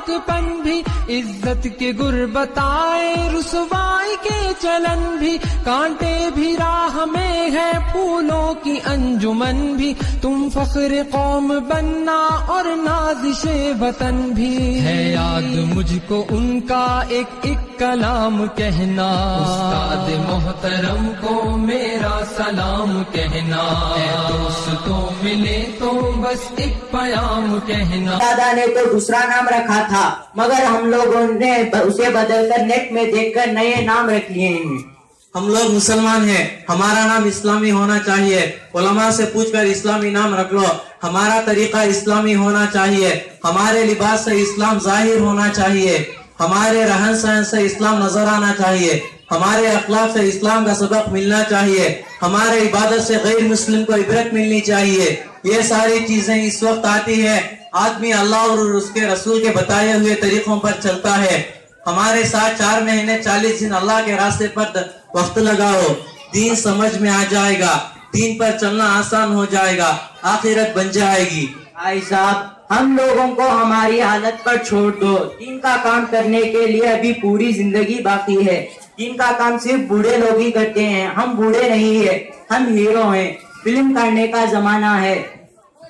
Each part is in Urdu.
پاک پن بھی، عزت کے گر بتائے رسوائی کے چلن بھی، کانٹے بھی راہ میں ہے پھولوں کی انجمن بھی، تم فخر قوم بننا اور نازش وطن بھی، ہے یاد مجھ کو ان کا ایک ایک کلام کہنا، استاد محترم کو میرا سلام کہنا، اے دوستوں ملے تو بس ایک پیام کہنا۔ دادا نے تو دوسرا نام رکھا تھا مگر ہم لوگوں نے اسے بدل کر نیٹ میں دیکھ کر نئے نام رکھ لیے ہیں۔ ہم لوگ مسلمان ہیں، ہمارا نام اسلامی ہونا چاہیے، علماء سے پوچھ کر اسلامی نام رکھ لو، ہمارا طریقہ اسلامی ہونا چاہیے، ہمارے لباس سے اسلام ظاہر ہونا چاہیے، ہمارے رہن سہن سے اسلام نظر آنا چاہیے، ہمارے اخلاق سے اسلام کا سبق ملنا چاہیے، ہمارے عبادت سے غیر مسلم کو عبرت ملنی چاہیے۔ یہ ساری چیزیں اس وقت آتی ہے آدمی اللہ اور اس کے رسول کے بتائے ہوئے طریقوں پر چلتا ہے۔ ہمارے ساتھ 4 مہینے 40 دن اللہ کے راستے پر وقت لگاؤ، دین سمجھ میں آ جائے گا، دین پر چلنا آسان ہو جائے گا، آخرت بن جائے گی۔ بھائی صاحب ہم لوگوں کو ہماری حالت پر چھوڑ دو، دین کا کام کرنے کے لیے ابھی پوری زندگی باقی ہے، دین کا کام صرف بوڑھے لوگ ہی کرتے ہیں، ہم بوڑھے نہیں ہیں، ہم ہیرو ہیں، فلم کرنے کا زمانہ ہے۔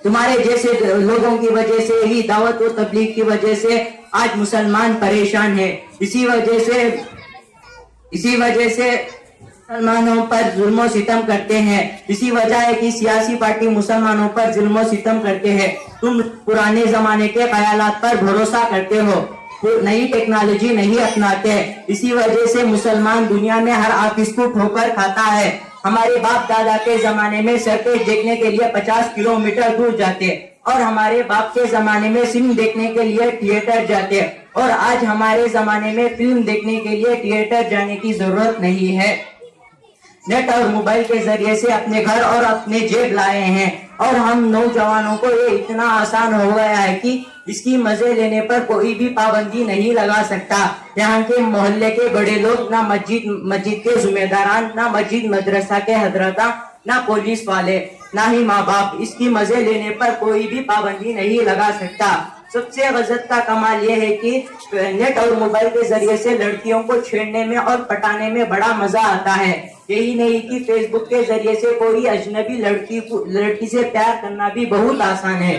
تمہارے جیسے لوگوں کی وجہ سے ہی، دعوت و تبلیغ کی وجہ سے آج مسلمان پریشان ہیں، اسی وجہ سے مسلمانوں پر ظلم و ستم کرتے ہیں، اسی وجہ ہے کہ سیاسی پارٹی مسلمانوں پر ظلم و ستم کرتے ہیں۔ تم پرانے زمانے کے خیالات پر بھروسہ کرتے ہو، نئی ٹیکنالوجی نہیں اپناتے، اسی وجہ سے مسلمان دنیا میں ہر آفس کو ٹھوکر کھاتا ہے۔ ہمارے باپ دادا کے زمانے میں سرکس دیکھنے کے لیے 50 کلومیٹر دور جاتے، اور ہمارے باپ کے زمانے میں فلم دیکھنے کے لیے تھیٹر جاتے، اور آج ہمارے زمانے میں فلم دیکھنے کے لیے تھیٹر جانے کی ضرورت نہیں ہے۔ نیٹ اور موبائل کے ذریعے سے اپنے گھر اور اپنے جیب لائے ہیں، اور ہم نوجوانوں کو یہ اتنا آسان ہو گیا ہے کہ اس کی مزے لینے پر کوئی بھی پابندی نہیں لگا سکتا۔ یہاں کے محلے کے بڑے لوگ، نہ مسجد کے ذمہ داران، نہ مسجد مدرسہ کے حضرات، نہ پولیس والے، نہ ہی ماں باپ اس کی مزے لینے پر کوئی بھی پابندی نہیں لگا سکتا۔ سب سے غضب کا کمال یہ ہے کہ نیٹ اور موبائل کے ذریعے سے لڑکیوں کو چھیڑنے میں اور پٹانے میں بڑا مزہ آتا ہے۔ یہی نہیں کہ فیس بک کے ذریعے سے کوئی اجنبی لڑکی سے پیار کرنا بھی بہت آسان ہے۔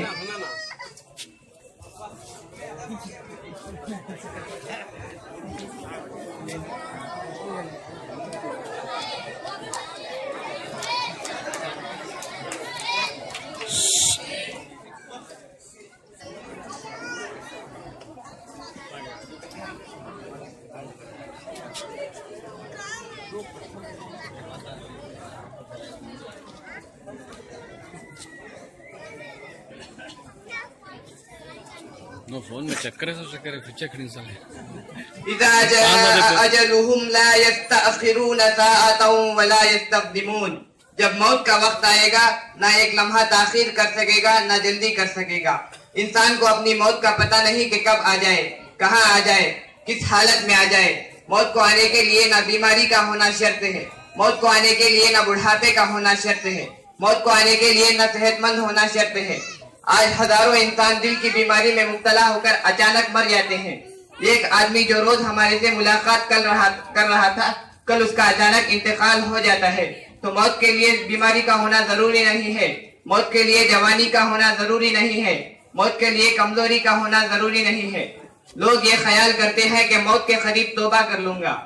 No phone میں چکر ہے پھر چکر سال اذا جاء اجلهم لا يستأخرون ساعة ولا يستقدمون، جب موت کا وقت آئے گا نہ ایک لمحہ تاخیر کر سکے گا نہ جلدی کر سکے گا۔ انسان کو اپنی موت کا پتہ نہیں کہ کب آ جائے، کہاں آ جائے، کس حالت میں آ جائے۔ موت کو آنے کے لیے نہ بیماری کا ہونا شرط ہے، موت کو آنے کے لیے نہ بڑھاپے کا ہونا شرط ہے، موت کو آنے کے لیے نہ صحت مند ہونا شرط ہے۔ آج ہزاروں انسان دل کی بیماری میں مبتلا ہو کر اچانک مر جاتے ہیں۔ ایک آدمی جو روز ہمارے سے ملاقات کر رہا تھا، کل اس کا اچانک انتقال ہو جاتا ہے۔ تو موت کے لیے بیماری کا ہونا ضروری نہیں ہے، موت کے لیے جوانی کا ہونا ضروری نہیں ہے، موت کے لیے کمزوری کا ہونا ضروری نہیں ہے۔ لوگ یہ خیال کرتے ہیں کہ موت کے قریب توبہ کر لوں گا،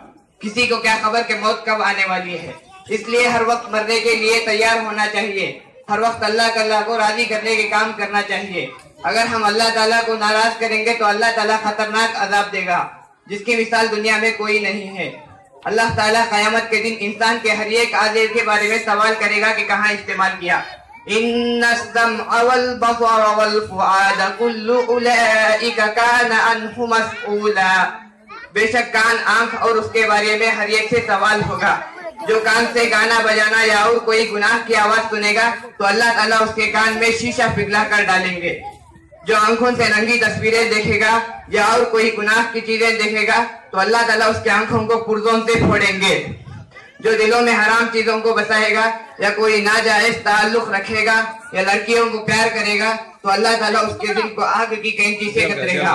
کسی کو کیا خبر کہ موت کب آنے والی ہے۔ اس لیے ہر وقت مرنے کے لیے تیار ہونا چاہیے، ہر وقت اللہ کو راضی کرنے کے کام کرنا چاہیے۔ اگر ہم اللہ تعالیٰ کو ناراض کریں گے تو اللہ تعالیٰ خطرناک عذاب دے گا جس کی مثال دنیا میں کوئی نہیں ہے۔ اللہ تعالیٰ قیامت کے دن انسان کے ہر ایک عضو کے بارے میں سوال کرے گا کہ کہاں استعمال کیا۔ ان السمع والبصر والفؤاد كل اولئک کان عنہ مسئولا، بے شک کان، آنکھ اور اس کے بارے میں ہر ایک سے سوال ہوگا۔ جو کان سے گانا بجانا یا اور کوئی گناہ کی آواز سنے گا تو اللہ تعالیٰ اس کے کان میں شیشہ پگھلا کر ڈالیں گے۔ جو آنکھوں سے ننگی تصویریں دیکھے گا یا اور کوئی گناہ کی چیزیں دیکھے گا تو اللہ تعالیٰ اس کی آنکھوں کو پرزوں سے پھوڑیں گے۔ جو دلوں میں حرام چیزوں کو بسائے گا یا کوئی ناجائز تعلق رکھے گا یا لڑکیوں کو پیار کرے گا تو اللہ تعالیٰ اس کے دل کو آگ کی کینچی سے کترے گا۔